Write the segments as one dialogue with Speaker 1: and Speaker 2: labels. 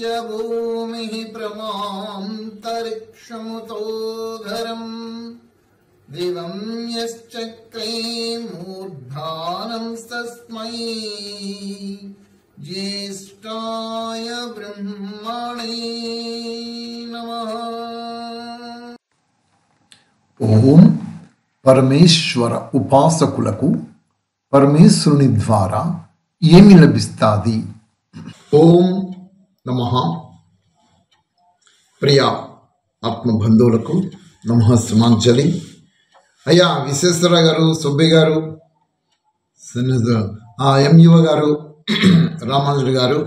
Speaker 1: भूमिः प्रमान्तरिक्षमुतोधरम् दिवं यश्चक्रे मूर्धानं तस्मै ज्येष्ठाय ब्रह्मणे नमः।
Speaker 2: ఓం పరమేశ్వర ఉపాసకులకు పరమేశ్వరుని ద్వారా ఏమి లభిస్తాది?
Speaker 1: ఓం నమః. ప్రియ ఆత్మబంధువులకు నమః సుమాంజలి. అయ్యా విశ్వేశ్వర గారు, సుబ్బయ్య గారు, ఎంయువ గారు, రామానుజుడు గారు,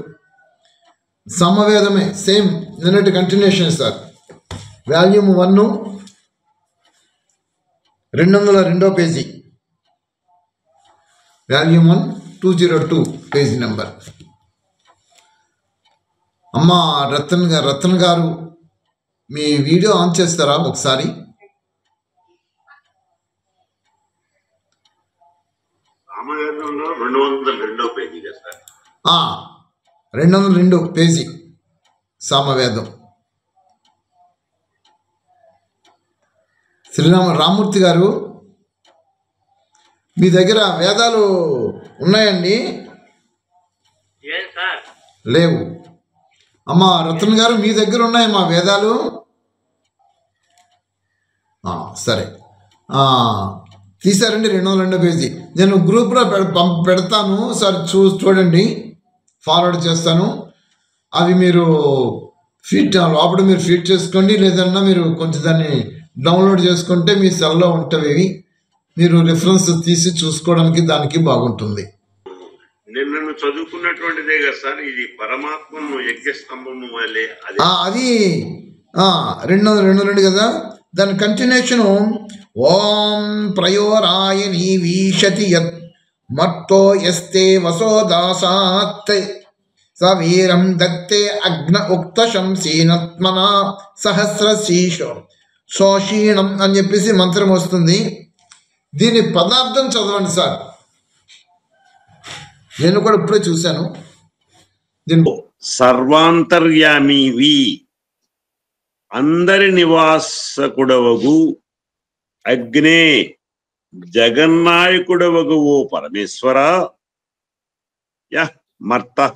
Speaker 1: సమవేదమే సేమ్ నిన్నటి continuation sir. Volume 1 202 page, volume 1 202 page number. అమ్మ రతన్ గారు మీ వీడియో ఆన్ చేస్తారా ఒకసారి?
Speaker 3: రామాయణంలో 202 పేజీ కదా?
Speaker 1: 202 పేజీ సామవేదం. రామూర్తి గారు మీ దగ్గర వేదాలు ఉన్నాయండి? లేవు. అమ్మ రతన్ గారు మీ దగ్గర ఉన్నాయి మా వేదాలు? సరే, తీసారండి 202 పేజీ. నేను గ్రూప్లో పెడతాను సార్, చూడండి, ఫార్వర్డ్ చేస్తాను. అవి మీరు లోపల మీరు ఫీడ్ చేసుకోండి, లేదన్నా మీరు కొంచెం దాన్ని డౌన్లోడ్ చేసుకుంటే మీ సెల్లో ఉంటవి, మీరు రిఫరెన్స్ తీసి చూసుకోవడానికి దానికి బాగుంటుంది.
Speaker 3: నిన్ను చదువుకున్నటువంటిదే కదా సార్ ఇది, పరమాత్మను యజ్ఞస్తంభము వల్లే
Speaker 1: అది 202 కదా. దాని కంటిన్యూషన్ ఓం ప్రయోరాయని వీశతి యత్ మట్టో యస్తే వసోదాసాత్ సవీరం దత్తే అగ్న ఉక్త శంసీనత్మన సహస్ర శోషీణం అని చెప్పేసి మంత్రం వస్తుంది. దీని పదార్థం చదవండి సార్. నేను కూడా ఇప్పుడే చూశాను.
Speaker 3: సర్వాంతర్యామివి, అందరి నివాసకుడవగు అగ్నే జగన్నాయకుడవగు ఓ పరమేశ్వర, యః మర్తః,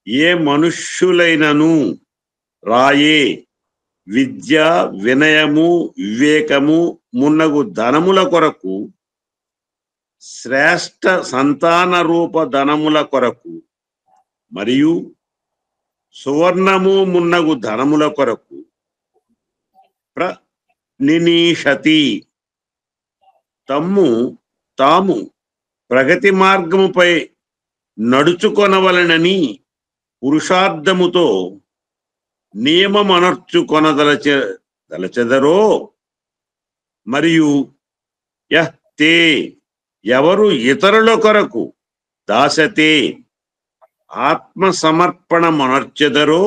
Speaker 3: ఏ మనుష్యులైనను రాయే విద్య వినయము వివేకము మున్నగు ధనముల కొరకు, శ్రేష్ఠ సంతాన రూప ధనముల కొరకు, మరియు సువర్ణము మున్నగు ధనముల కొరకు నినీషతి, తాము ప్రగతి మార్గముపై నడుచుకొనవలనని పురుషార్థముతో నియమమనర్చుకొనదలచెదరో, మరియు యహ్తే, ఎవరు ఇతరుల కొరకు దాసతే ఆత్మసమర్పణమనర్చెదరో,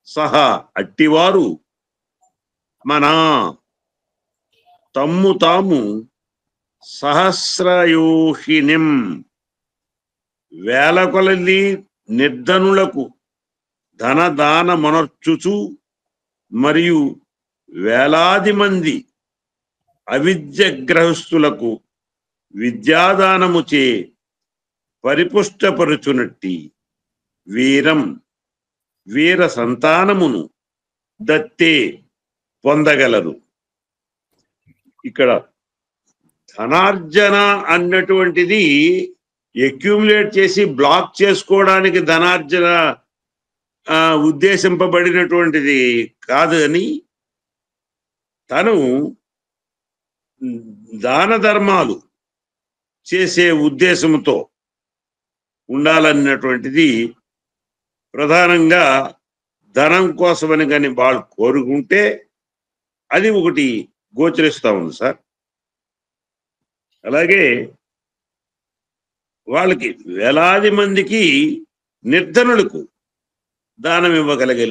Speaker 3: సహా అట్టివారు తాము సహస్రయోషినిం, వేల కొలది నిర్ధనులకు ధనదానమనర్చుచు, మరియు వేలాది మంది అవిద్యగ్రహస్థులకు విద్యాదానముచే పరిపుష్టపరుచునట్టి వీర సంతానమును దత్తే పొందగలరు. ఇక్కడ ధనార్జన అన్నటువంటిది అక్యూములేట్ చేసి బ్లాక్ చేసుకోవడానికి ధనార్జన ఉద్దేశింపబడినటువంటిది కాదు అని, తను దాన ధర్మాలు చేసే ఉద్దేశంతో ఉండాలన్నటువంటిది ప్రధానంగా ధనం కోసమని కానీ వాళ్ళు కోరుకుంటే అది ఒకటి గోచరిస్తూ ఉంది సార్. అలాగే వాళ్ళకి వేలాది మందికి నిర్ధనులకు దానం ఇవ్వగలిగే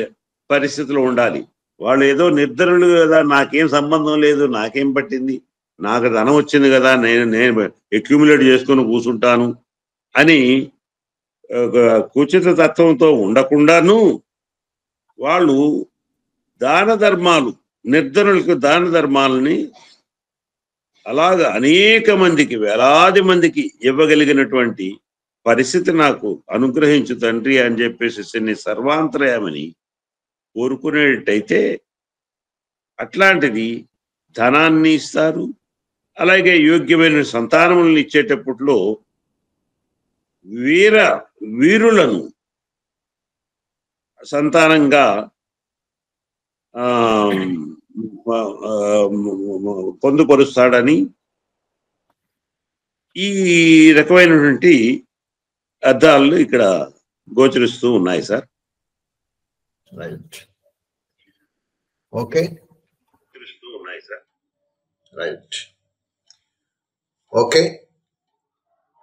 Speaker 3: పరిస్థితులు ఉండాలి. వాళ్ళు ఏదో నిర్ధనులు కదా, నాకేం సంబంధం లేదు, నాకేం పట్టింది, నాకు ధనం వచ్చింది కదా, నేను అక్యూములేట్ చేసుకొని కూర్చుంటాను అని కుచిత తత్వంతో ఉండకుండాను వాళ్ళు దాన ధర్మాలు, నిర్ధనులకు దాన ధర్మాలని అలాగా అనేక మందికి, వేలాది మందికి ఇవ్వగలిగినటువంటి పరిస్థితి నాకు అనుగ్రహించు తండ్రి అని చెప్పేసి నీ సర్వాంతర్యామని కోరుకునేటైతే అట్లాంటిది ధనాన్ని ఇస్తారు. అలాగే యోగ్యమైన సంతానములను ఇచ్చేటప్పట్లో వీరులను సంతానంగా పొందుపరుస్తాడని ఈ రకమైనటువంటి అర్థాలు ఇక్కడ గోచరిస్తూ ఉన్నాయి sir.
Speaker 1: Right, okay, right, okay.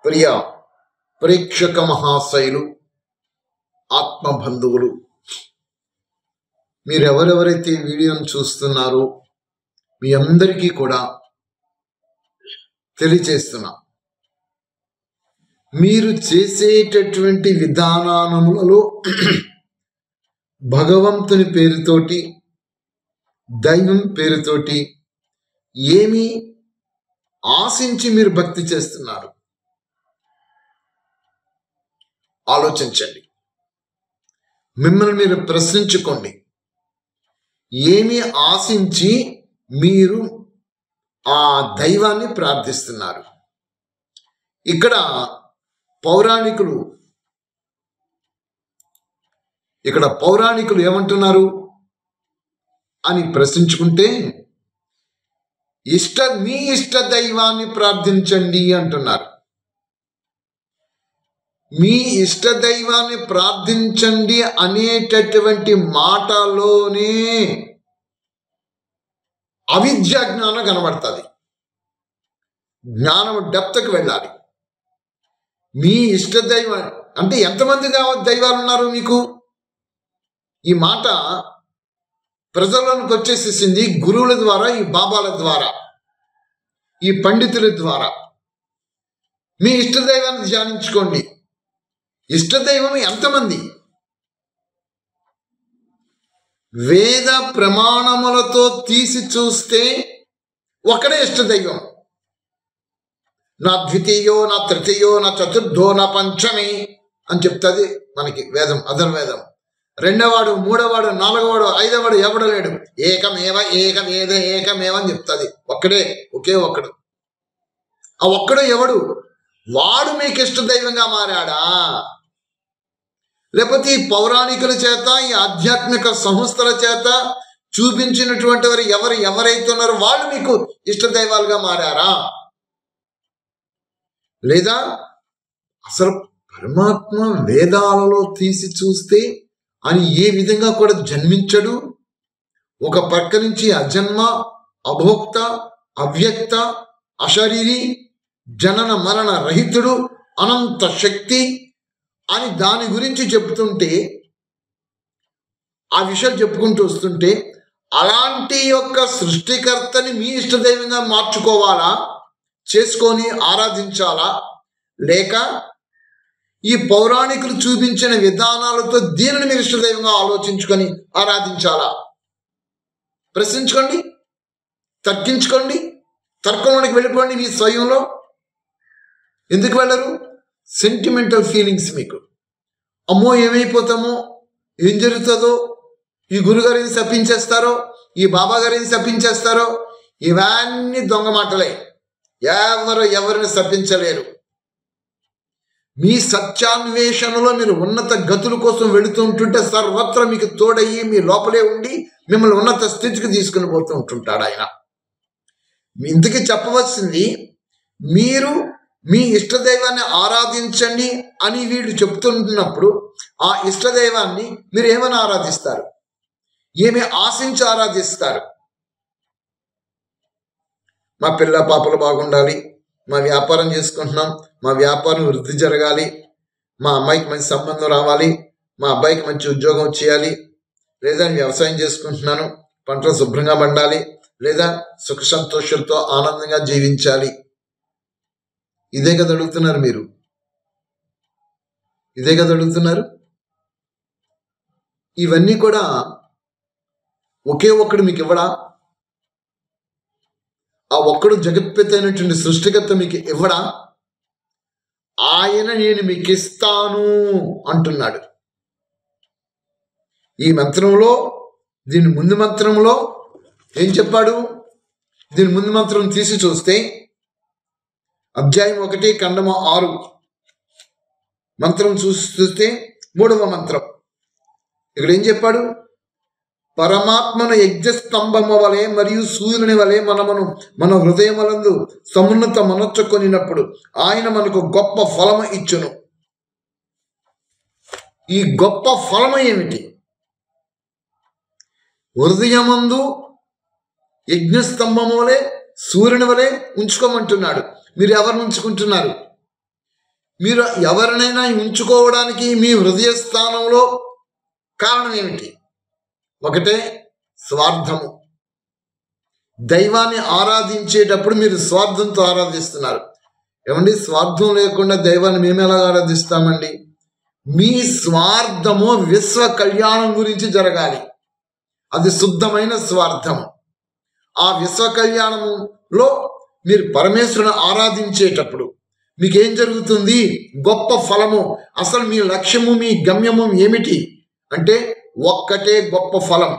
Speaker 1: ప్రియ ప్రేక్షక మహాశయులు, ఆత్మబంధువులు, మీరు ఎవరెవరైతే వీడియోను చూస్తున్నారో మీ అందరికీ కూడా తెలియచేస్తున్నా, మీరు చేసేటటువంటి విధానాలలో భగవంతుని పేరుతోటి, దైవం పేరుతోటి ఏమి ఆశించి మీరు భక్తి చేస్తున్నారు ఆలోచించండి. మిమ్మల్ని మీరు ప్రశ్నించుకోండి. ఏమి ఆశించి మీరు ఆ దైవాన్ని ప్రార్థిస్తున్నారు? ఇక్కడ పౌరాణికులు ఏమంటున్నారు అని ప్రశ్నించుకుంటే, మీ ఇష్ట దైవాన్ని ప్రార్థించండి అంటున్నారు. మీ ఇష్ట దైవాన్ని ప్రార్థించండి అనేటటువంటి మాటలోనే అవిద్యా జ్ఞానం కనబడుతుంది. జ్ఞానం డెప్త్కి వెళ్ళాలి. మీ ఇష్ట దైవం అంటే ఎంతమంది దైవాలు ఉన్నారు మీకు? ఈ మాట ప్రజల్లోనికి వచ్చేసేసింది గురువుల ద్వారా, ఈ బాబాల ద్వారా, ఈ పండితుల ద్వారా. మీ ఇష్ట దైవాన్ని ధ్యానించుకోండి. ఇష్టదైవం ఎంతమంది? వేద ప్రమాణములతో తీసి చూస్తే ఒకడే ఇష్టదైవం. నా ద్వితీయో, నా తృతీయో, నా చతుర్థో, నా పంచమి అని చెప్తుంది మనకి వేదం, అధర్వేదం. రెండవవాడు, మూడవవాడు, నాలుగవవాడు, ఐదవవాడు ఎవడు లేడు. ఏకమేవ ఏకమేద ఏకమేవ అని చెప్తుంది. ఒక్కడే, ఒకే ఒక్కడు. ఆ ఒక్కడు ఎవడు? వాడు మీకు ఇష్టదైవంగా మారాడా? లేకపోతే ఈ పౌరాణికుల చేత, ఈ ఆధ్యాత్మిక సంస్థల చేత చూపించినటువంటి వారు ఎవరైతే ఉన్నారో వాళ్ళు మీకు ఇష్టదైవాలుగా మారారా? లేదా అసలు పరమాత్మ వేదాలలో తీసి చూస్తే అని ఏ విధంగా కూడా జన్మించడు. ఒక పక్క నుంచి అజన్మ, అభోక్త, అవ్యక్త, అశరీరి, జనన మరణ రహితుడు, అనంత శక్తి అని దాని గురించి చెప్తుంటే, ఆ విషయాలు చెప్పుకుంటూ వస్తుంటే, అలాంటి యొక్క సృష్టికర్తని మీ ఇష్టదైవంగా మార్చుకోవాలా, చేసుకొని ఆరాధించాలా, లేక ఈ పౌరాణికులు చూపించిన విధానాలతో దీనిని మీరు ఇష్టదైవంగా ఆలోచించుకొని ఆరాధించాలా? ప్రశ్నించుకోండి, తర్కించుకోండి, తర్కంలోనికి వెళ్ళిపోండి. మీ స్వయంలో ఎందుకు వెళ్ళరు? సెంటిమెంటల్ ఫీలింగ్స్ మీకు. అమ్మో ఏమైపోతామో, ఏం జరుగుతుందో, ఈ గురుగారిని శపించేస్తారో, ఈ బాబా గారిని శపించేస్తారో, ఇవన్నీ దొంగ మాటలే. ఎవరిని శపించలేరు. మీ సత్యాన్వేషణలో మీరు ఉన్నత గతుల కోసం వెళుతుంటుంటే సర్వత్రా మీకు తోడయ్యి మీ లోపలే ఉండి మిమ్మల్ని ఉన్నత స్థితికి తీసుకుని పోతూ ఉంటుంటాడు ఆయన. ఇంతకీ చెప్పవలసింది, మీరు మీ ఇష్టదైవాన్ని ఆరాధించండి అని వీళ్ళు చెప్తుంటున్నప్పుడు ఆ ఇష్టదైవాన్ని మీరు ఏమని ఆరాధిస్తారు? ఏమి ఆశించి ఆరాధిస్తారు? మా పిల్ల పాపలు బాగుండాలి, మా వ్యాపారం చేసుకుంటున్నాం, మా వ్యాపారం వృద్ధి జరగాలి, మా అమ్మాయికి మంచి సంబంధం రావాలి, మా అబ్బాయికి మంచి ఉద్యోగం చేయాలి, లేదా వ్యవసాయం చేసుకుంటున్నాను, పంటలు శుభ్రంగా పండాలి, లేదా సుఖ సంతోషాలతో ఆనందంగా జీవించాలి. ఇదే కదా అడుగుతున్నారు మీరు. ఇదే కదా అడుగుతున్నారు. ఇవన్నీ కూడా ఒకే ఒక్కడు మీకు ఇవ్వడా? ఆ ఒక్కడు జగత్పిత అయినటువంటి సృష్టికర్త మీకు ఇవ్వడా? ఆయన నేను మీకు ఇస్తాను అంటున్నాడు. ఈ మంత్రంలో, దీని ముందు మంత్రంలో ఏం చెప్పాడు? దీని ముందు మంత్రం తీసి చూస్తే అధ్యాయం 1 ఖండము 6 మంత్రం చూస్తే 3వ మంత్రం ఇక్కడ ఏం చెప్పాడు? పరమాత్మను యజ్ఞస్తంభము వలె మరియు సూర్యుని వలె మన హృదయములందు సమున్నత మనొచ్చుకొనినప్పుడు ఆయన మనకు గొప్ప ఫలము ఇచ్చును. ఈ గొప్ప ఫలము ఏమిటి? హృదయమందు యజ్ఞస్తంభము వలె సూర్యుని వలె ఉంచుకోమంటున్నాడు. మీరు ఎవరిని ఉంచుకుంటున్నారు? మీరు ఎవరినైనా ఉంచుకోవడానికి మీ హృదయ స్థానంలో కారణం ఏమిటి? ఒకటే స్వార్థము. దైవాన్ని ఆరాధించేటప్పుడు మీరు స్వార్థంతో ఆరాధిస్తున్నారు. ఏమండి, స్వార్థం లేకుండా దైవాన్ని మేము ఎలా ఆరాధిస్తామండి? మీ స్వార్థము విశ్వ కళ్యాణం గురించి జరగాలి. అది శుద్ధమైన స్వార్థం. ఆ విశ్వ కళ్యాణంలో మీరు పరమేశ్వరుని ఆరాధించేటప్పుడు మీకేం జరుగుతుంది? గొప్ప ఫలము. అసలు మీ లక్ష్యము, మీ గమ్యము ఏమిటి అంటే ఒక్కటే గొప్ప ఫలం.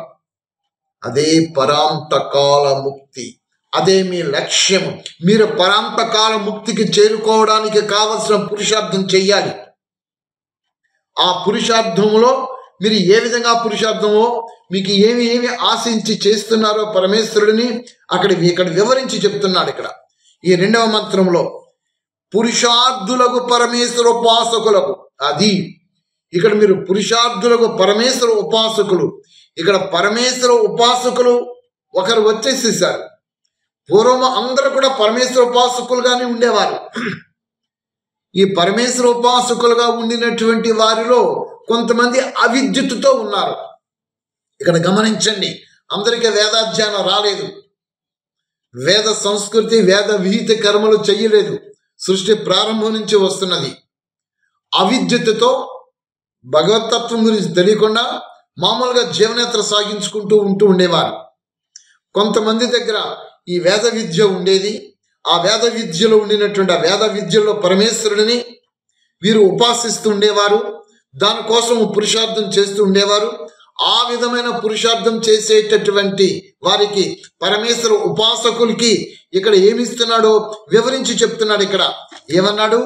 Speaker 1: అదే పరాంతకాల ముక్తి. అదే మీ లక్ష్యము. మీరు పరాంతకాల ముక్తికి చేరుకోవడానికి కావలసిన పురుషార్థం చెయ్యాలి. ఆ పురుషార్థంలో మీరు ఏ విధంగా పురుషార్థమో, మీకు ఏమి ఆశించి చేస్తున్నారో పరమేశ్వరుడిని ఇక్కడ వివరించి చెప్తున్నాడు. ఇక్కడ ఈ 2వ మంత్రంలో పురుషార్థులకు పరమేశ్వర ఉపాసకులకు, అది ఇక్కడ మీరు పురుషార్థులకు పరమేశ్వర ఉపాసకులు. ఇక్కడ పరమేశ్వర ఉపాసకులు ఒకరు వచ్చేసేసారు. పూర్వం అందరూ కూడా పరమేశ్వర ఉపాసకులుగానే ఉండేవారు. ఈ పరమేశ్వర ఉపాసకులుగా ఉండినటువంటి వారిలో కొంతమంది అవిద్యుత్తుతో ఉన్నారు. ఇక్కడ గమనించండి, అందరికీ వేదాధ్యానం రాలేదు, వేద సంస్కృతి, వేద విహిత కర్మలు చెయ్యలేదు. సృష్టి ప్రారంభం నుంచి వస్తున్నది. అవిద్యుత్తుతో భగవతత్వం గురించి తెలియకుండా మామూలుగా జీవనయాత్ర సాగించుకుంటూ ఉండేవారు. కొంతమంది దగ్గర ఈ వేద విద్య ఉండేది. ఆ వేద విద్యలో ఉండినటువంటి ఆ వేద విద్యలో పరమేశ్వరుడిని వీరు ఉపాసిస్తూ ఉండేవారు. దానికోసం పురుషార్థం చేస్తూ ఉండేవారు. ఆ విధమైన పురుషార్థం చేసేటటువంటి వారికి పరమేశ్వర ఉపాసకులకి ఇక్కడ ఏమిస్తున్నాడో వివరించి చెప్తున్నాడు. ఇక్కడ ఏమన్నాడు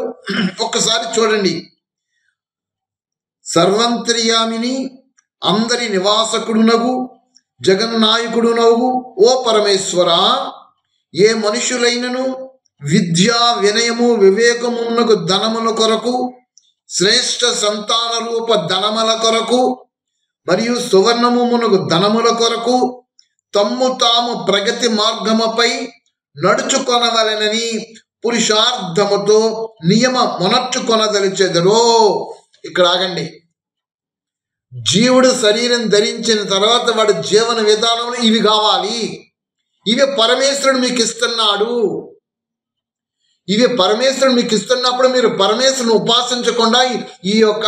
Speaker 1: ఒక్కసారి చూడండి. సర్వంతర్యామిని, అందరి నివాసకుడునగు, జగన్నాయకుడునగు ఓ పరమేశ్వర, ఏ మనుషులైనను విద్యా వినయము వివేకమునకు ధనముల కొరకు, శ్రేష్ఠ సంతాన రూప ధనముల కొరకు మరియు సువర్ణమునకు ధనముల కొరకు తమ్ము తాము ప్రగతి మార్గముపై నడుచుకొనవలెనని పురుషార్థముతో నియమ మొనర్చుకొనదలిచెదరో. ఇక్కడ ఆగండి. జీవుడు శరీరం ధరించిన తర్వాత వాడి జీవన విధానంలో ఇవి కావాలి. ఇవి పరమేశ్వరుడు మీకు ఇస్తున్నాడు. ఇవి పరమేశ్వరుడు మీకు ఇస్తున్నప్పుడు మీరు పరమేశ్వరుని ఉపాసించకుండా ఈ యొక్క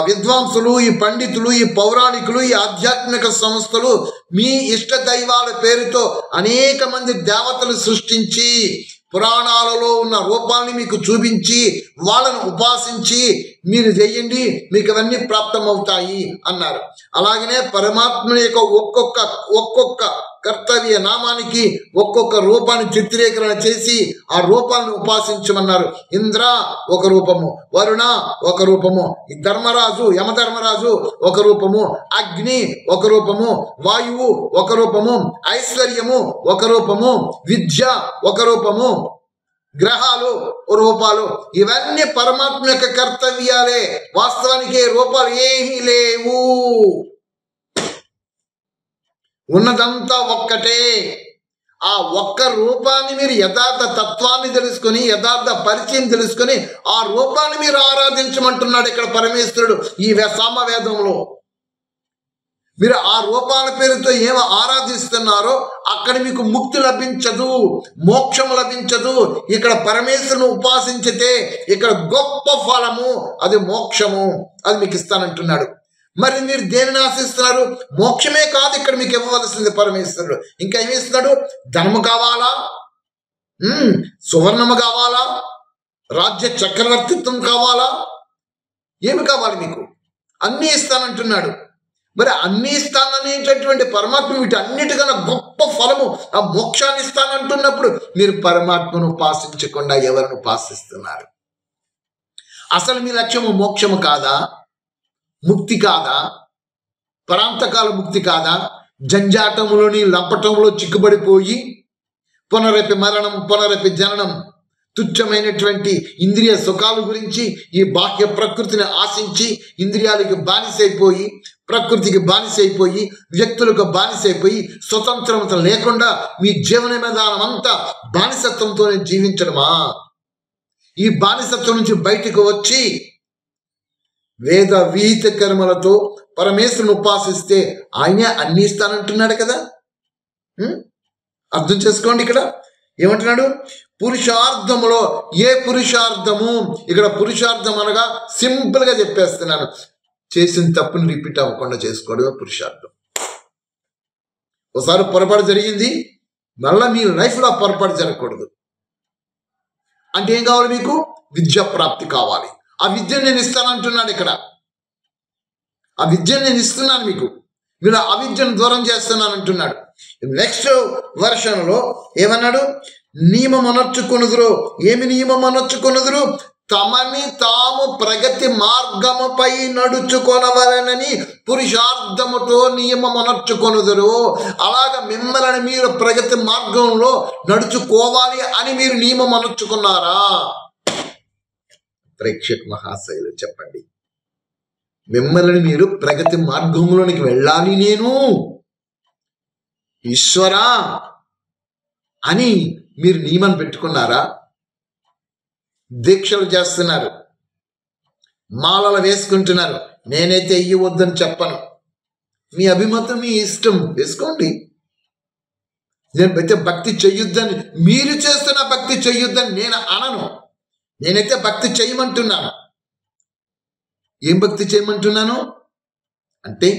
Speaker 1: విద్వాంసులు, ఈ పండితులు, ఈ పౌరాణికులు, ఈ ఆధ్యాత్మిక సంస్థలు మీ ఇష్ట దైవాల పేరుతో అనేక మంది దేవతలు సృష్టించి పురాణాలలో ఉన్న రూపాలని మీకు చూపించి వాళ్ళను ఉపాసించి మీరు చెయ్యండి, మీకు అవన్నీ ప్రాప్తమవుతాయి అన్నారు. అలాగనే పరమాత్మని యొక్క ఒక్కొక్క కర్తవ్య నామానికి ఒక్కొక్క రూపాన్ని చిత్రీకరణ చేసి ఆ రూపాలను ఉపాసించమన్నారు. ఇంద్ర ఒక రూపము, వరుణ ఒక రూపము, ధర్మరాజు యమధర్మరాజు ఒక రూపము, అగ్ని ఒక రూపము, వాయువు ఒక రూపము, ఐశ్వర్యము ఒక రూపము, విద్య ఒక రూపము, గ్రహాలు రూపాలు. ఇవన్నీ పరమాత్మ యొక్క కర్తవ్యాలే. వాస్తవానికి రూపాలు ఏమీ లేవు. ఉన్నదంతా ఒక్కటే. ఆ ఒక్క రూపాన్ని మీరు యథార్థ తత్వాన్ని తెలుసుకొని, యథార్థ పరిచయం తెలుసుకొని ఆ రూపాన్ని మీరు ఆరాధించమంటున్నాడు ఇక్కడ పరమేశ్వరుడు ఈ సామవేదంలో. మీరు ఆ రూపాల పేరుతో ఏమి ఆరాధిస్తున్నారో అక్కడ మీకు ముక్తి లభించదు, మోక్షం లభించదు. ఇక్కడ పరమేశ్వరుని ఉపాసించితే ఇక్కడ గొప్ప ఫలము, అది మోక్షము, అది మీకు ఇస్తానంటున్నాడు. మరి మీరు దేనిని ఆశిస్తున్నారు? మోక్షమే కాదు ఇక్కడ మీకు ఇవ్వవలసింది పరమేశ్వరుడు. ఇంకా ఏమి ఇస్తున్నాడు? ధనము కావాలా, సువర్ణము కావాలా, రాజ్య చక్రవర్తిత్వం కావాలా, ఏమి కావాలి మీకు? అన్నీ ఇస్తానంటున్నాడు. మరి అన్నీ ఇస్తాననేటటువంటి పరమాత్మ వీటన్నిటికన్నా గొప్ప ఫలము, ఆ మోక్షాన్ని ఇస్తానంటున్నప్పుడు మీరు పరమాత్మను ఉపాసించకుండా ఎవరిని ఉపాసిస్తున్నారు? అసలు మీ లక్ష్యము మోక్షము కాదా? ముక్తి కాదా? పరాంతకాల ముక్తి కాదా? జంజాటములోని లంపటంలో చిక్కుబడిపోయి పునరపి మరణం, పునరపి జననం, తుచ్చమైనటువంటి ఇంద్రియ సుఖాల గురించి ఈ బాహ్య ప్రకృతిని ఆశించి ఇంద్రియాలకి బానిసైపోయి, ప్రకృతికి బానిసైపోయి, వ్యక్తులకు బానిసైపోయి, స్వతంత్రత లేకుండా మీ జీవన విధానం అంతా బానిసత్వంతోనే జీవించడమా? ఈ బానిసత్వం నుంచి బయటకు వచ్చి వేద విహిత కర్మలతో పరమేశ్వరుని ఉపాసిస్తే ఆయనే అన్ని ఇస్తానంటున్నాడు కదా. అర్థం చేసుకోండి. ఇక్కడ ఏమంటున్నాడు? పురుషార్థములో ఏ పురుషార్థము? ఇక్కడ పురుషార్థం అనగా సింపుల్ గా చెప్పేస్తున్నాను, చేసిన తప్పుని రిపీట్ అవ్వకుండా చేసుకోవడమే పురుషార్థం. ఒకసారి పొరపాటు జరిగింది, మళ్ళీ మీ లైఫ్లో పొరపాటు జరగకూడదు. అంటే ఏం కావాలి మీకు? విద్యా ప్రాప్తి కావాలి. ఆ విద్యను నేను ఇస్తానంటున్నాడు ఇక్కడ. ఆ విద్యను నేను ఇస్తున్నాను మీకు, మీరు ఆ విద్యను దూరం చేస్తున్నాను అంటున్నాడు. నెక్స్ట్ వర్షన్లో ఏమన్నాడు? నియమం అనర్చుకొనుదురు. ఏమి నియమం అనర్చుకొనుదురు? తమని తాము ప్రగతి మార్గముపై నడుచుకొనవలనని పురుషార్థముతో నియమం అనర్చుకొనుదురు. అలాగ మిమ్మల్ని మీరు ప్రగతి మార్గంలో నడుచుకోవాలి అని మీరు నియమం అనర్చుకున్నారా? ప్రేక్షక మహాశయులు చెప్పండి, మిమ్మల్ని మీరు ప్రగతి మార్గంలోనికి వెళ్ళాలి నేను ఈశ్వరా అని మీరు నియమం పెట్టుకున్నారా? దీక్షలు చేస్తున్నారు, మాలలు వేసుకుంటున్నారు. నేనైతే ఇవ్వద్దని చెప్పను, మీ అభిమతం, మీ ఇష్టం వేసుకోండి. నేనైతే భక్తి చెయ్యొద్దని, మీరు చేస్తున్న భక్తి చెయ్యొద్దని నేను అనను. నేనైతే భక్తి చేయమంటున్నాను. ఏం భక్తి చేయమంటున్నాను అంటే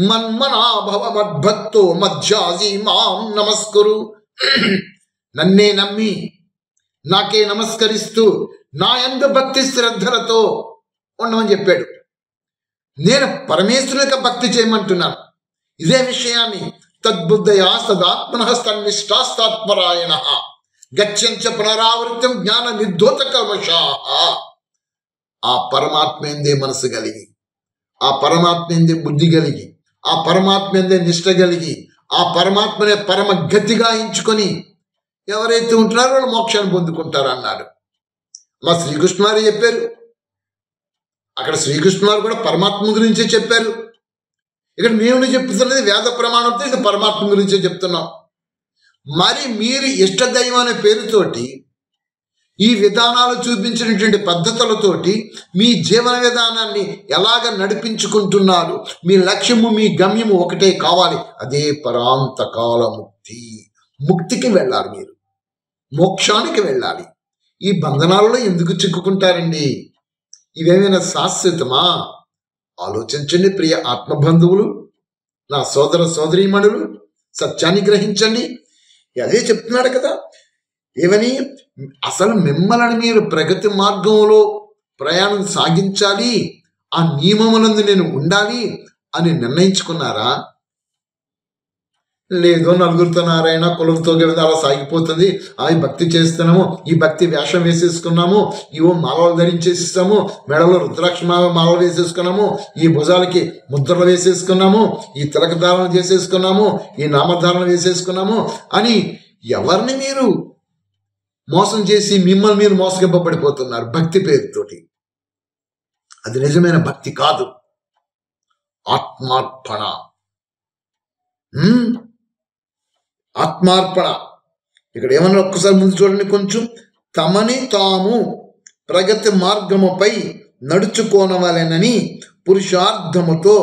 Speaker 1: మన్మనాభవ మద్భక్తో మధ్యాజీ మాం నమస్కురు. నన్నే నమ్మి నాకే నమస్కరిస్తూ నా యందు భక్తి శ్రద్ధలతో ఉండమని చెప్పాడు. నేను పరమేశ్వరునికి భక్తి చేయమంటున్నాను. ఇదే విషయాన్ని తద్బుద్ధయా సదాత్మనః తన్నిష్టాస్తాత్మరాయణః గచ్చంచ పునరావృత్తం జ్ఞాన నిర్ధోత కల్మషాః. ఆ పరమాత్మేందే మనసు కలిగి, ఆ పరమాత్మేందే బుద్ధి కలిగి, ఆ పరమాత్మేందే నిష్ట కలిగి, ఆ పరమాత్మనే పరమ గతిగా ఎంచుకొని ఎవరైతే ఉంటున్నారో వాళ్ళు మోక్షాన్ని పొందుకుంటారు అన్నాడు. మా శ్రీకృష్ణువారు చెప్పారు. అక్కడ శ్రీకృష్ణువారు కూడా పరమాత్మ గురించే చెప్పారు. ఇక్కడ మేము చెప్తున్నది వేద ప్రమాణంతో ఇది పరమాత్మ గురించే చెప్తున్నాం. మరి మీరు ఇష్టదైవం అనే పేరుతోటి ఈ విధానాలు చూపించినటువంటి పద్ధతులతోటి మీ జీవన విధానాన్ని ఎలాగ నడిపించుకుంటున్నారు? మీ లక్ష్యము, మీ గమ్యము ఒకటే కావాలి, అదే పరాంతకాల ముక్తి. ముక్తికి వెళ్ళాలి, మీరు మోక్షానికి వెళ్ళాలి. ఈ బంధనాలలో ఎందుకు చిక్కుకుంటారండి? ఇవేమైనా శాశ్వతమా? ఆలోచించండి ప్రియ ఆత్మబంధువులు, నా సోదర సోదరీమణులు, సత్యాన్ని గ్రహించండి. అదే చెప్తున్నాడు కదా, ఏమని? అసలు మిమ్మల్ని మీరు ప్రగతి మార్గంలో ప్రయాణం సాగించాలి, ఆ నియమములందు నేను ఉండాలి అని నిర్ణయించుకున్నారా? లేదో నలుగురితో నారాయణ కులంతో అలా సాగిపోతుంది, ఈ భక్తి చేస్తున్నాము, ఈ భక్తి వేషం వేసేసుకున్నాము, ఇవో మాలలు ధరించేసిస్తాము, మెడలో రుద్రాక్ష మాలలు వేసేసుకున్నాము, ఈ భుజాలకి ముద్రలు వేసేసుకున్నాము, ఈ తిలకధారణ చేసేసుకున్నాము, ఈ నామధారణ వేసేసుకున్నాము అని ఎవరిని మీరు మోసం చేసి మిమ్మల్ని మీరు మోసగింపబడిపోతున్నారు భక్తి పేరుతోటి. అది నిజమైన భక్తి కాదు, ఆత్మార్పణ. ఆత్మార్పణ ఇక్కడ ఏమన్నా ఒక్కసారి ముందు చూడండి కొంచెం. తమని తాము ప్రగతి మార్గముపై నడుచుకోనవలెనని పురుషార్థముతో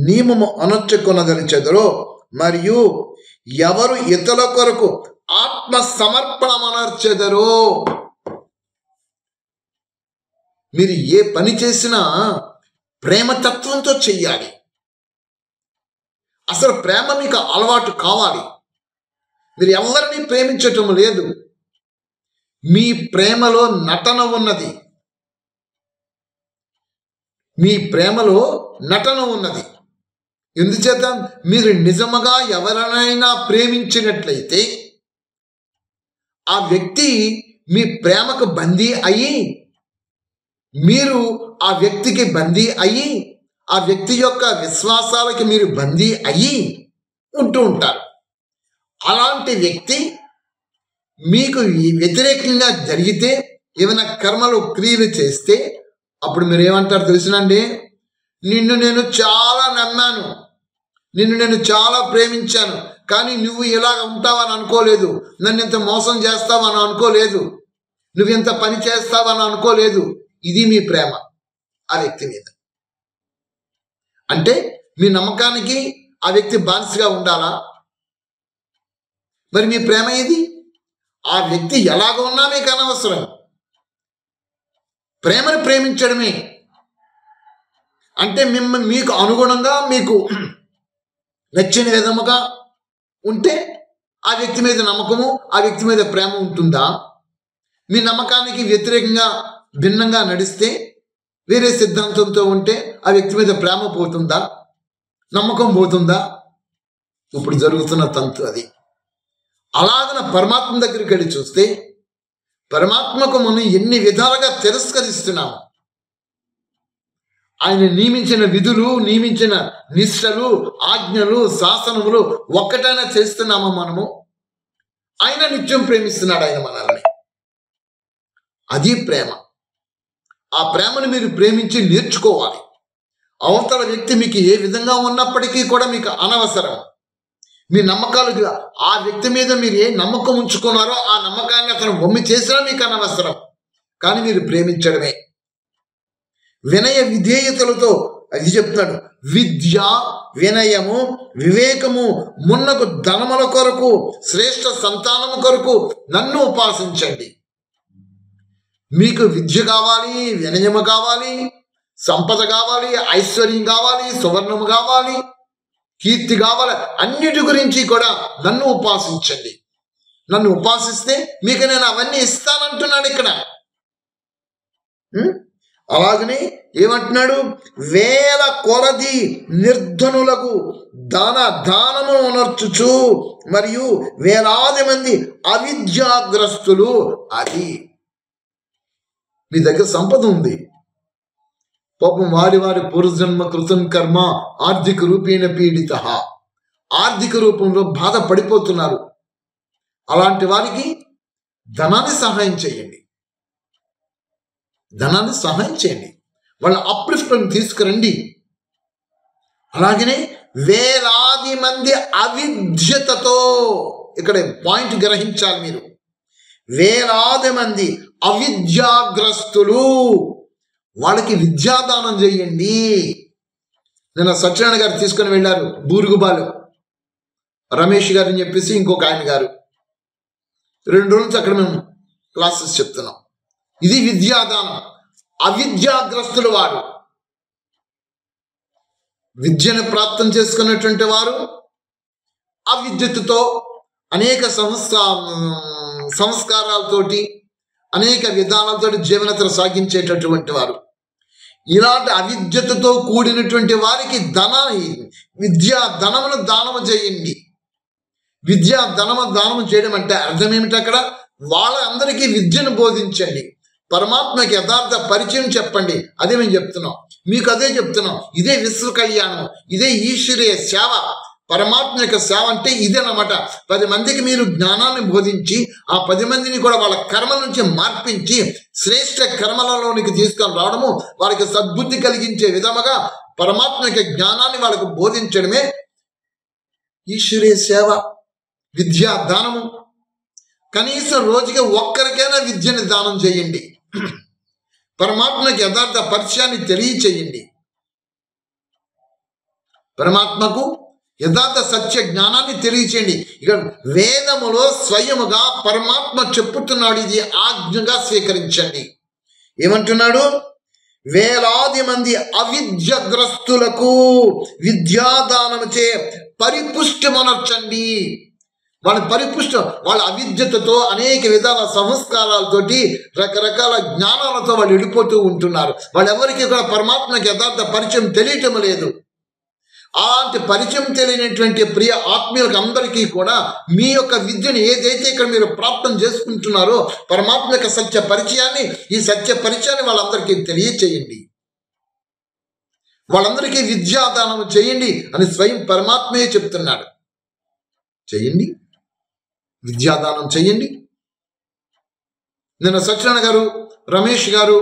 Speaker 1: నియమము అనర్చుకొనదలిచెదరో మరియు ఎవరు ఇతరుల కొరకు ఆత్మ సమర్పణమనర్చెదరో. మీరు ఏ పని చేసినా ప్రేమతత్వంతో చెయ్యాలి. అసలు ప్రేమ మీకు అలవాటు కావాలి. మీరు ఎవరిని ప్రేమించటం లేదు, మీ ప్రేమలో నటన ఉన్నది. మీ ప్రేమలో నటన ఉన్నది. ఎందుచేత మీరు నిజముగా ఎవరినైనా ప్రేమించినట్లయితే ఆ వ్యక్తి మీ ప్రేమకు బందీ అయ్యి, మీరు ఆ వ్యక్తికి బందీ అయ్యి, ఆ వ్యక్తి యొక్క విశ్వాసాలకి మీరు బందీ అయ్యి ఉంటూ ఉంటారు. అలాంటి వ్యక్తి మీకు వ్యతిరేకంగా జరిగితే, ఏమైనా కర్మలు క్రియలు చేస్తే, అప్పుడు మీరు ఏమంటారు తెలుసునండి? నిన్ను నేను చాలా నమ్మాను, నిన్ను నేను చాలా ప్రేమించాను, కానీ నువ్వు ఇలాగ ఉంటావని అనుకోలేదు, నన్ను ఇంత మోసం చేస్తావని అనుకోలేదు, నువ్వు ఇంత పని చేస్తావని అనుకోలేదు. ఇది మీ ప్రేమ ఆ వ్యక్తి మీద. అంటే మీ నమ్మకానికి ఆ వ్యక్తి బానిసగా ఉండాలా? మరి మీ ప్రేమ ఏది? ఆ వ్యక్తి ఎలాగ ఉన్నా మీకు అనవసరం. ప్రేమను ప్రేమించడమే అంటే మీకు అనుగుణంగా, మీకు నచ్చిన విధముగా ఉంటే ఆ వ్యక్తి మీద నమ్మకము, ఆ వ్యక్తి మీద ప్రేమ ఉంటుందా? మీ నమ్మకానికి వ్యతిరేకంగా భిన్నంగా నడిస్తే, వేరే సిద్ధాంతంతో ఉంటే ఆ వ్యక్తి మీద ప్రేమ పోతుందా? నమ్మకం పోతుందా? ఇప్పుడు జరుగుతున్న తంతు అది. అలాగన పరమాత్మ దగ్గరికి వెళ్ళి చూస్తే, పరమాత్మకు మనం ఎన్ని విధాలుగా తిరస్కరిస్తున్నాము. ఆయన నియమించిన విధులు, నియమించిన నిష్టలు, ఆజ్ఞలు, శాసనములు ఒక్కటైనా చేస్తున్నామా మనము? ఆయన నిత్యం ప్రేమిస్తున్నాడు ఆయన మనల్ని. అది ప్రేమ. ఆ ప్రేమను మీరు ప్రేమించి నేర్చుకోవాలి. అవతల వ్యక్తి మీకు ఏ విధంగా ఉన్నప్పటికీ కూడా మీకు అనవసరం. మీ నమ్మకాలు, ఆ వ్యక్తి మీద మీరు ఏ నమ్మకం ఉంచుకున్నారో ఆ నమ్మకాన్ని అతను బొమ్మి చేసినా మీకు అనవసరం. కానీ మీరు ప్రేమించడమే. వినయ విధేయతలతో అది చెప్తున్నాడు. విద్య, వినయము, వివేకము మున్నకు ధనముల కొరకు, శ్రేష్ఠ సంతానము కొరకు నన్ను ఉపాసించండి. మీకు విద్య కావాలి, వినయము కావాలి, సంపద కావాలి, ఐశ్వర్యం కావాలి, సువర్ణము కావాలి, కీర్తి కావాలి, అన్నిటి గురించి కూడా నన్ను ఉపాసించండి. నన్ను ఉపాసిస్తే మీకు నేను అవన్నీ ఇస్తానంటున్నాడు ఇక్కడ. అలాగనే ఏమంటున్నాడు? వేల కొలది నిర్ధనులకు దానము నర్చుచు మరియు వేలాది మంది అవిద్యాగ్రస్తులు. అది మీ దగ్గర సంపద ఉంది, పాపం వారి వారి పూర్వజన్మ కృతం కర్మ ఆర్థిక రూపేణ పీడిత, ఆర్థిక రూపంలో బాధపడిపోతున్నారు. అలాంటి వారికి ధనాన్ని సహాయం చేయండి, ధనాన్ని సహాయం చేయండి, వాళ్ళ అప్లిఫ్ట్ని తీసుకురండి. అలాగనే వేలాది మంది అవిద్యతతో, ఇక్కడ పాయింట్ గ్రహించాలి మీరు, వేలాది మంది అవిద్యాగ్రస్తులు, వాళ్ళకి విద్యాదానం చేయండి. నిన్న సత్యనారాయణ గారు తీసుకొని వెళ్ళారు బూరుగుబాలు, రమేష్ గారిని చెప్పేసి ఇంకొక ఆయన గారు. 2 రోజుల నుంచి అక్కడ మేము క్లాసెస్ చెప్తున్నాం. ఇది విద్యాదానం. అవిద్యాగ్రస్తులు వారు, విద్యను ప్రాప్తం చేసుకున్నటువంటి వారు అవిద్యతో అనేక సంస్కారాలతోటి, అనేక విధానాలతో జీవనతను సాగించేటటువంటి వారు. ఇలాంటి అవిద్యతతో కూడినటువంటి వారికి విద్యా ధనమును దానము చేయండి. విద్యా దానము చేయడం అంటే అర్థం ఏమిటి? అక్కడ వాళ్ళందరికీ విద్యను బోధించండి, పరమాత్మకి యథార్థ పరిచయం చెప్పండి. అదే మేము చెప్తున్నాం, మీకు అదే చెప్తున్నాం. ఇదే విశ్వ కళ్యాణం, ఇదే ఈశ్వరీయ సేవ. పరమాత్మ యొక్క సేవ అంటే ఇదేనమాట. 10 మందికి మీరు జ్ఞానాన్ని బోధించి ఆ 10 మందిని కూడా వాళ్ళ కర్మల నుంచి మార్పించి శ్రేష్ఠ కర్మలలోనికి తీసుకొని రావడము, వాళ్ళకి సద్బుద్ధి కలిగించే విధముగా పరమాత్మ యొక్క జ్ఞానాన్ని వాళ్ళకు బోధించడమే ఈశ్వరీయ సేవ, విద్యా దానము. కనీసం రోజుకి ఒక్కరికైనా విద్యని దానం చేయండి, పరమాత్మకి యథార్థ పరిచయాన్ని తెలియచేయండి. పరమాత్మకు యథార్థ సత్య జ్ఞానాన్ని తెలియచేయండి. ఇక్కడ వేదములో స్వయముగా పరమాత్మ చెప్పుతున్నాడు, ఇది ఆజ్ఞగా స్వీకరించండి. ఏమంటున్నాడు? వేలాది మంది అవిద్యగ్రస్తులకు విద్యాదానముచే పరిపుష్టిమనర్చండి. వాళ్ళ అవిద్యతతో అనేక విధాల సంస్కారాలతోటి రకరకాల జ్ఞానాలతో వాళ్ళు వెళ్ళిపోతూ ఉంటున్నారు. వాళ్ళెవరికి కూడా పరమాత్మకి యథార్థ పరిచయం తెలియటం లేదు. అలాంటి పరిచయం తెలియనటువంటి ప్రియ ఆత్మీయులకు అందరికీ కూడా మీ యొక్క విద్యను ఏదైతే ఇక్కడ మీరు ప్రాప్తం చేసుకుంటున్నారో పరమాత్మ యొక్క సత్య పరిచయాన్ని, ఈ సత్య పరిచయాన్ని వాళ్ళందరికీ తెలియచేయండి. వాళ్ళందరికీ విద్యాదానం చేయండి అని స్వయం పరమాత్మే చెప్తున్నాడు. చేయండి, విద్యాదానం చేయండి. నిన్న సత్యనారాయణ గారు, రమేష్ గారు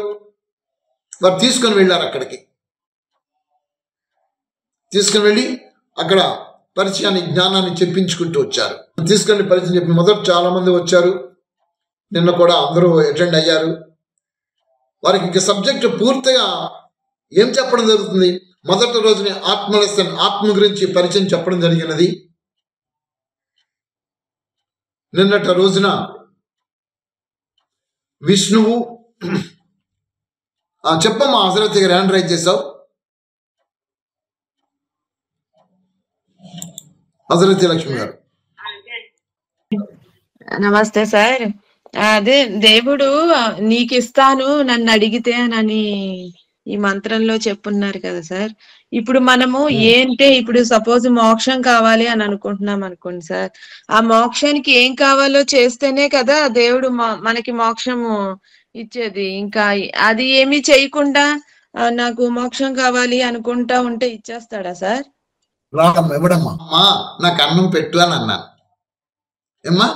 Speaker 1: వారు తీసుకొని వెళ్ళారు. అక్కడికి తీసుకుని వెళ్ళి అక్కడ పరిచయాన్ని, జ్ఞానాన్ని చెప్పించుకుంటూ వచ్చారు. తీసుకొని పరిచయం చెప్పి మొదట చాలా మంది వచ్చారు. నిన్న కూడా అందరూ అటెండ్ అయ్యారు. వారికి ఇంక సబ్జెక్ట్ పూర్తిగా ఏం చెప్పడం జరుగుతుంది? మొదటి రోజుని ఆత్మలెసన్, ఆత్మ గురించి పరిచయం చెప్పడం జరిగినది. నిన్నటి రోజున విష్ణువు, చెప్పమ్మా హజరత్ గారు, హ్యాండ్ రైజ్ చేసావు. హజరత్ లక్ష్మి గారు.
Speaker 4: నమస్తే సార్. అదే దేవుడు నీకు ఇస్తాను నన్ను అడిగితే అని ఈ మంత్రంలో చెప్పున్నారు కదా సార్. ఇప్పుడు మనము ఏంటే, ఇప్పుడు సపోజ్ మోక్షం కావాలి అని అనుకుంటున్నాం అనుకోండి సార్, ఆ మోక్షానికి ఏం కావాలో చేస్తేనే కదా దేవుడు మనకి మోక్షము ఇచ్చేది. ఇంకా అది ఏమీ చేయకుండా నాకు మోక్షం కావాలి అనుకుంటా ఉంటే ఇచ్చేస్తాడా సార్?
Speaker 1: రాకమ్మ ఎవడమ్మా? అమ్మా నాకు అన్నం పెట్టు అని అన్నాను. ఏమ్మా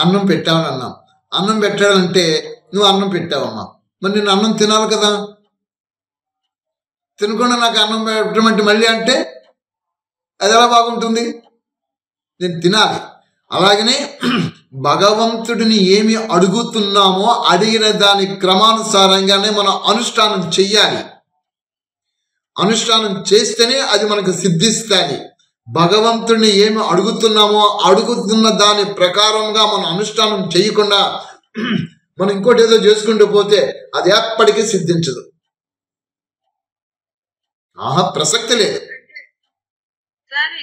Speaker 1: అన్నం పెట్టావని అన్నాం. అన్నం పెట్టాడంటే నువ్వు అన్నం పెట్టావమ్మా, మరి నేను అన్నం తినాలి కదా. తినకుండా నాకు అన్నం పెట్టమంటే మళ్ళీ అంటే అది ఎలా బాగుంటుంది? నేను తినాలి. అలాగనే భగవంతుడిని ఏమి అడుగుతున్నామో అడిగిన దాని క్రమానుసారంగానే మనం అనుష్ఠానం చెయ్యాలి. అనుష్ఠానం చేస్తేనే అది మనకు సిద్ధిస్తుంది. భగవంతుడిని ఏమి అడుగుతున్నామో అడుగుతున్న దాని ప్రకారంగా మనం అనుష్ఠానం చేయకుండా మనం ఇంకోటి ఏదో చేసుకుంటూ పోతే అది ఎప్పటికీ సిద్ధించదు. ప్రసక్తి లేదు.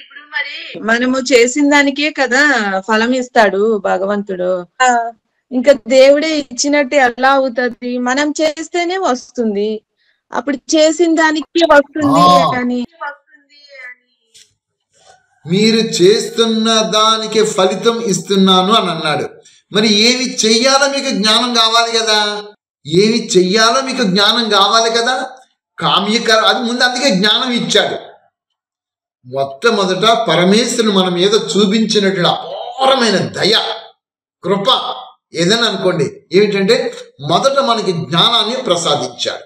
Speaker 4: ఇప్పుడు మరి మనము చేసిన దానికే కదా ఫలం ఇస్తాడు భగవంతుడు. ఇంకా దేవుడే ఇచ్చినట్టు ఎలా అవుతుంది? మనం చేస్తేనే వస్తుంది. అప్పుడు చేసిన దానికి వస్తుంది అని,
Speaker 1: మీరు చేస్తున్న దానికి ఫలితం ఇస్తున్నాను అని అన్నాడు. మరి ఏమి చెయ్యాలో మీకు జ్ఞానం కావాలి కదా. ఏమి చెయ్యాలో మీకు జ్ఞానం కావాలి కదా. కామ్యకర అది ముందు, అందుకే జ్ఞానం ఇచ్చాడు. మొట్టమొదట పరమేశ్వరుని మనం ఏదో చూపించినట్టు అపారమైన దయ, కృప ఏదైనా అనుకోండి, ఏమిటంటే మొదట మనకి జ్ఞానాన్ని ప్రసాదించాడు.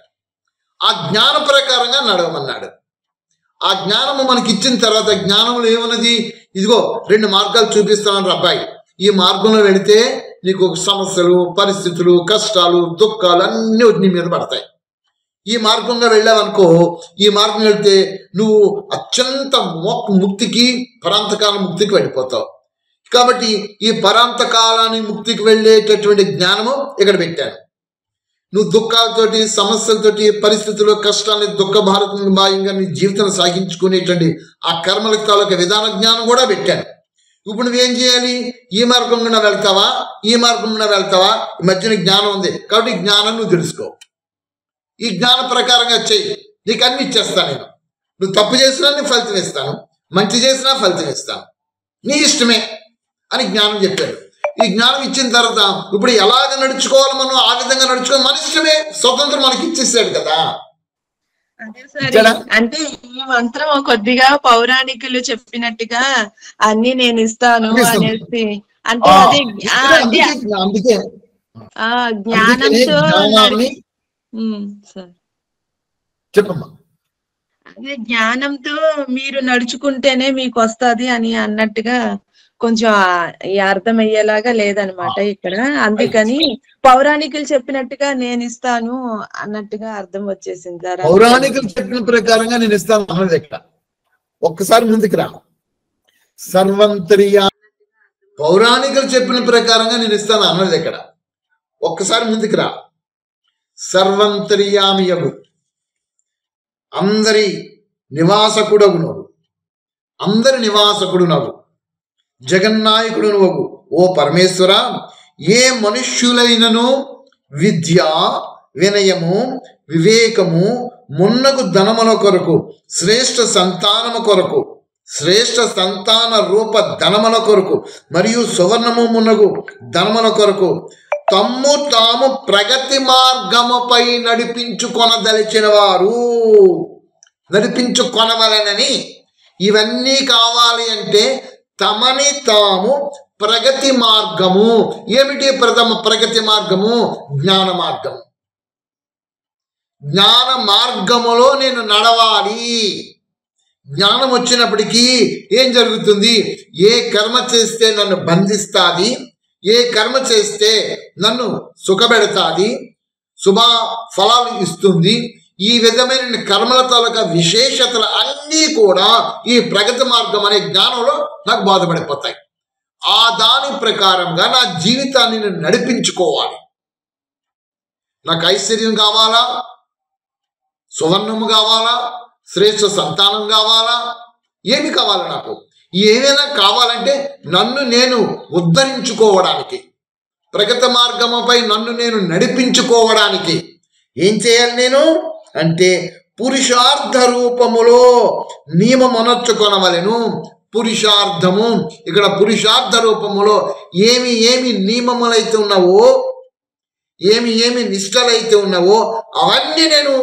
Speaker 1: ఆ జ్ఞాన ప్రకారంగా నడవమన్నాడు. ఆ జ్ఞానము మనకి ఇచ్చిన తర్వాత జ్ఞానంలో ఏమన్నది? ఇదిగో 2 మార్గాలు చూపిస్తాను అబ్బాయి, ఈ మార్గంలో వెళితే నీకు సమస్యలు, పరిస్థితులు, కష్టాలు, దుఃఖాలు అన్నీ నీ మీద పడతాయి. ఈ మార్గంగా వెళ్ళావనుకో, ఈ మార్గం వెళ్తే నువ్వు అత్యంత ముక్తికి, పరాంతకాల ముక్తికి వెళ్ళిపోతావు. కాబట్టి ఈ పరాంతకాలాన్ని ముక్తికి వెళ్ళేటటువంటి జ్ఞానము ఇక్కడ పెట్టాను. నువ్వు దుఃఖాలతోటి, సమస్యలతోటి, పరిస్థితుల్లో కష్టాన్ని, దుఃఖ భారంగా నీ జీవితం సాగించుకునేటువంటి ఆ కర్మల తాలూకా విధాన జ్ఞానం కూడా పెట్టాను. ఇప్పుడు నువ్వేం చేయాలి? ఈ మార్గం గుండా వెళ్తావా, ఈ మార్గం గుండా వెళ్తావా? ఈ మధ్యన జ్ఞానం ఉంది కాబట్టి ఈ జ్ఞానం నువ్వు తెలుసుకో. ఈ జ్ఞాన ప్రకారంగా చెయ్యి, నీకు అన్ని ఇచ్చేస్తాను నేను. నువ్వు తప్పు చేసినా నేను ఫలితం ఇస్తాను, మంచి చేసినా ఫలితం ఇస్తాను, నీ ఇష్టమే అని జ్ఞానం చెప్పాడు. ఈ జ్ఞానం ఇచ్చిన తర్వాత ఇప్పుడు ఎలాగ నడుచుకోవాలి మనం ఆ విధంగా నడుచుకోవాలి. మన ఇష్టమే, స్వతంత్రం మనకి ఇచ్చేసాడు కదా.
Speaker 4: అంటే ఈ మంత్రం కొద్దిగా పౌరాణికులు చెప్పినట్టుగా అన్ని నేను ఇస్తాను అనేసి, అంటే అది జ్ఞానంతో
Speaker 1: చెప్పమ్మా.
Speaker 4: అదే జ్ఞానంతో మీరు నడుచుకుంటేనే మీకు వస్తది అని అన్నట్టుగా కొంచెం ఈ అర్థమయ్యేలాగా లేదనమాట ఇక్కడ. అందుకని పౌరాణికులు చెప్పినట్టుగా నేను ఇస్తాను అన్నట్టుగా అర్థం వచ్చేసింది సార్.
Speaker 1: పౌరాణికులు చెప్పిన ప్రకారంగా నేను ఇస్తాను అన్నది ఇక్కడ. ఒక్కసారి ముందుకు రా. సర్వంతర్యా పౌరాణికులు చెప్పిన ప్రకారంగా నేను ఇస్తాను అన్నది ఇక్కడ. ఒక్కసారి ముందుకు రా. సర్వంతర్యామియగు, అందరి నివాసకుడగు నవ్వు, అందరి నివాసకుడు నవ్వు, జగన్నాయకుడు నువ్వు ఓ పరమేశ్వర. ఏ మనుష్యులైనను విద్య, వినయము, వివేకము, మున్నగు ధనముల కొరకు, శ్రేష్ఠ సంతానము కొరకు, శ్రేష్ఠ సంతాన రూప ధనముల కొరకు, మరియు సువర్ణము మున్నగు ధనముల కొరకు తమ్ము తాము ప్రగతి మార్గముపై నడిపించుకొనదలిచిన వారు, నడిపించుకొనవలనని, ఇవన్నీ కావాలి అంటే తమని తాము ప్రగతి మార్గము. ఏమిటి ప్రథమ ప్రగతి మార్గము? జ్ఞాన మార్గము. జ్ఞాన మార్గములో నేను నడవాలి. జ్ఞానం వచ్చినప్పటికీ ఏం జరుగుతుంది? ఏ కర్మ చేస్తే నన్ను బంధిస్తాది, ఏ కర్మ చేస్తే నన్ను సుఖపెడతాది, శుభ ఫలాలు ఇస్తుంది, ఈ విధమైన కర్మల తాలూకా విశేషతలు అన్నీ కూడా ఈ ప్రగతి మార్గం అనే జ్ఞానంలో నాకు బాధపడిపోతాయి. ఆ దాని ప్రకారంగా నా జీవితాన్ని నేను నడిపించుకోవాలి. నాకు ఐశ్వర్యం కావాలా, సువర్ణము కావాలా, శ్రేష్ఠ సంతానం కావాలా, ఏమి కావాలి? నాకు ఏమైనా కావాలంటే నన్ను నేను ఉద్ధరించుకోవడానికి, ప్రగతి మార్గముపై నన్ను నేను నడిపించుకోవడానికి ఏం చేయాలి నేను అంటే పురుషార్థ రూపములో నియమమనర్చుకొనవలెను. పురుషార్థము, ఇక్కడ పురుషార్థ రూపములో ఏమి ఏమి నియమములైతే ఉన్నావో, ఏమి ఏమి నిష్టలైతే ఉన్నావో అవన్నీ నేను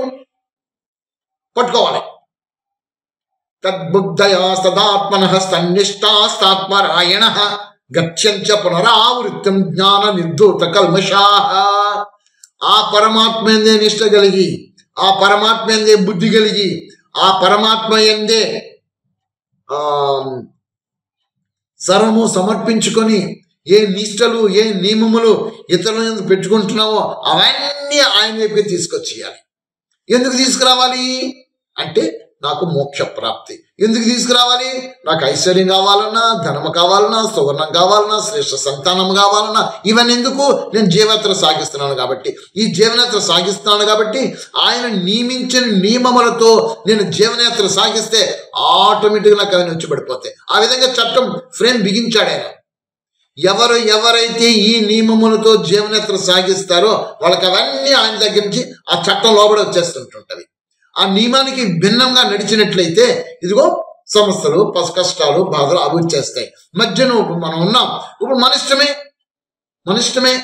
Speaker 1: పట్టుకోవాలి. తద్బుద్ధయా సదాత్మనః సన్నిష్టాస్తాత్మరాయణః గచ్చంచ పునరావృత్తం జ్ఞాన నిర్ధూత కల్మషాః. ఆ పరమాత్మ ఎందే నిష్ట కలిగి, ఆ పరమాత్మ ఎందే బుద్ధి కలిగి, ఆ పరమాత్మ ఎందే సర్వము సమర్పించుకొని ఏ నిష్టలు, ఏ నియమములు ఇతరులను పెట్టుకుంటున్నావో అవన్నీ ఆయన వైపే తీసుకొచ్చేయాలి. ఎందుకు తీసుకురావాలి అంటే నాకు మోక్ష ప్రాప్తి. ఎందుకు తీసుకురావాలి? నాకు ఐశ్వర్యం కావాలన్నా, ధనము కావాలన్నా, సువర్ణం కావాలన్నా, శ్రేష్ఠ సంతానం కావాలన్నా, ఇవన్నీ ఎందుకు? నేను జీవయాత్ర సాగిస్తున్నాను కాబట్టి, ఈ జీవనయాత్ర సాగిస్తున్నాను కాబట్టి ఆయన నియమించిన నియమములతో నేను జీవనయాత్ర సాగిస్తే ఆటోమేటిక్గా నాకు అవన్నీ వచ్చి పడిపోతాయి. ఆ విధంగా చట్టం ఫ్రేమ్ బిగించాడు ఆయన. ఎవరైతే ఈ నియమములతో జీవనయాత్ర సాగిస్తారో వాళ్ళకి అవన్నీ ఆయన దగ్గర నుంచి ఆ చట్టం లోపల వచ్చేస్తుంటుంటవి. ఆ నియమానికి భిన్నంగా నడిచినట్లయితే ఇదిగో సమస్యలు, కష్టాలు, బాధలు అవి వచ్చేస్తాయి. మధ్యన ఇప్పుడు మనం ఉన్నాం, ఇప్పుడు మన ఇష్టమే.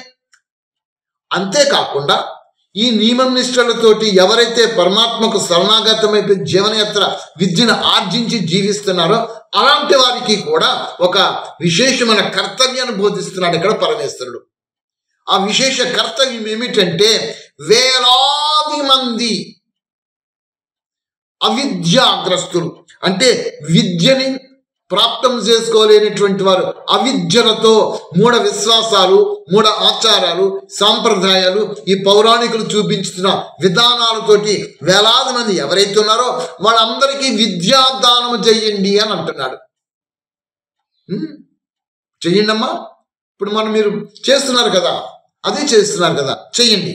Speaker 1: అంతేకాకుండా ఈ నియమం నిష్టలతోటి ఎవరైతే పరమాత్మకు శరణాగతమైపోయి జీవనయాత్ర విద్యను ఆర్జించి జీవిస్తున్నారో అలాంటి వారికి కూడా ఒక విశేషమైన కర్తవ్యాన్ని బోధిస్తున్నాడు ఇక్కడ పరమేశ్వరుడు. ఆ విశేష కర్తవ్యం ఏమిటంటే వేలాది మంది అవిద్యాగ్రస్తులు, అంటే విద్యని ప్రాప్తం చేసుకోలేనటువంటి వారు, అవిద్యలతో మూఢ విశ్వాసాలు, మూఢ ఆచారాలు, సాంప్రదాయాలు, ఈ పౌరాణికులు చూపించుతున్న విధానాలతోటి వేలాది మంది ఎవరైతే ఉన్నారో వాళ్ళందరికీ విద్యాదానం చెయ్యండి అని అంటున్నాడు. చెయ్యండి అమ్మా. ఇప్పుడు మీరు చేస్తున్నారు కదా, అదే చేస్తున్నారు కదా, చెయ్యండి.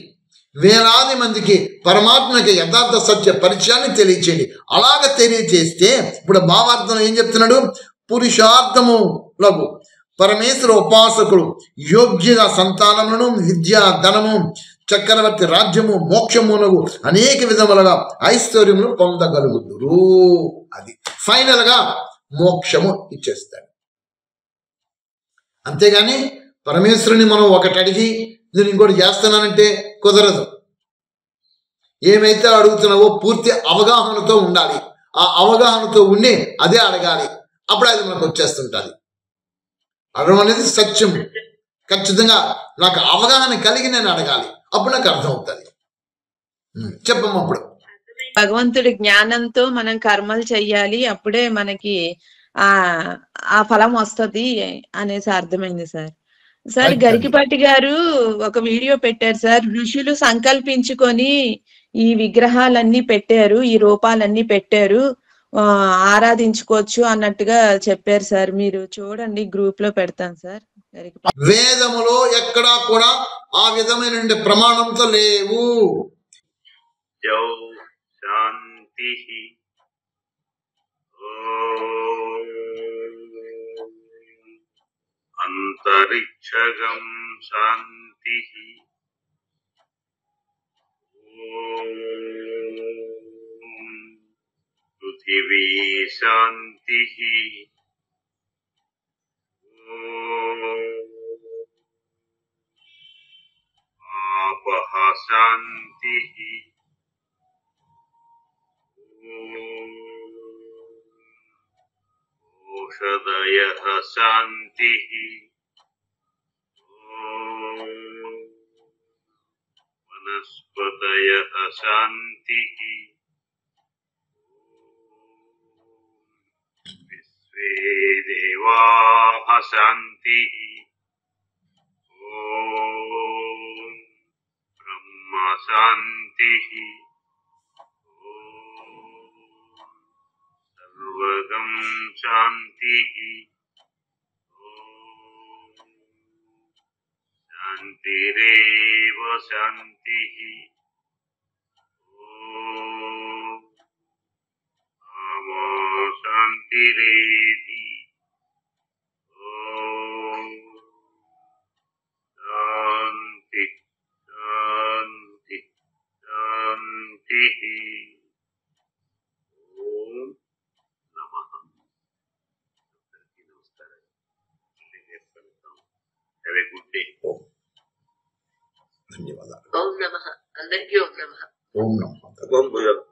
Speaker 1: వేలాది మందికి పరమాత్మకి యథార్థ సత్య పరిచయాన్ని తెలియచేయండి. అలాగ తెలియచేస్తే ఇప్పుడు భావార్థం ఏం చెప్తున్నాడు? పురుషార్థములకు పరమేశ్వర ఉపాసకుడు యోగ్య సంతానములను, విద్యా ధనము, చక్రవర్తి రాజ్యము, మోక్షమునగు అనేక విధములుగా ఐశ్వర్యములు పొందగలుగుదురు. అది ఫైనల్ గా మోక్షము ఇచ్చేస్తాడు. అంతేగాని పరమేశ్వరుని మనం ఒకటి అడిగి నేను ఇంకోటి చేస్తున్నానంటే కుదరదు. ఏమైతే అడుగుతున్నావో పూర్తి అవగాహనతో ఉండాలి. ఆ అవగాహనతో ఉండి అదే అడగాలి. అప్పుడు అది మనకు వచ్చేస్తుంటుంది. అడగడం అనేది సత్యం. ఖచ్చితంగా నాకు అవగాహన కలిగి నేను అడగాలి. అప్పుడు నాకు అర్థం అవుతుంది. చెప్పమ్మా. అప్పుడు
Speaker 4: భగవంతుడి జ్ఞానంతో మనం కర్మలు చెయ్యాలి, అప్పుడే మనకి ఆ ఆ ఫలం వస్తది అనేసి అర్థమైంది సార్. సార్
Speaker 1: రైట్ అండి.
Speaker 4: గరికిపాటి గారు ఒక వీడియో పెట్టారు సార్. ఋషులు సంకల్పించుకొని ఈ విగ్రహాలన్నీ పెట్టారు, ఈ రూపాలన్నీ పెట్టారు, ఆరాధించుకోవచ్చు అన్నట్టుగా చెప్పారు సార్. మీరు చూడండి, గ్రూప్ లో పెడతాను సార్. గరికపాటి
Speaker 1: వేదములో ఎక్కడా కూడా ఆ విధమైన ప్రమాణంతో లేవు.
Speaker 3: జౌ శాంతి అంతరిక్షగం శాంతి పృథివీ శాంతి ఆపః శాంతి ఓషధయః శాంతి వనస్పతయః శాంతి విశ్వే దేవాః శాంతి బ్రహ్మ శాంతి సర్వగం శాంతి శాంతిరేవ శాంతి ఆమా శాంతిరేధి శాంతి శాంతి శాంతి. ఓం నమః. అందరికీ నమస్కారం. మళ్ళీ రేపు కలుద్దాం. Have a good day.
Speaker 1: ధన్యవాదాలు.
Speaker 4: ఓం నమః. అందరికీ ఓం నమః.
Speaker 1: ఓం నమః.
Speaker 3: ఓం భూయాలు.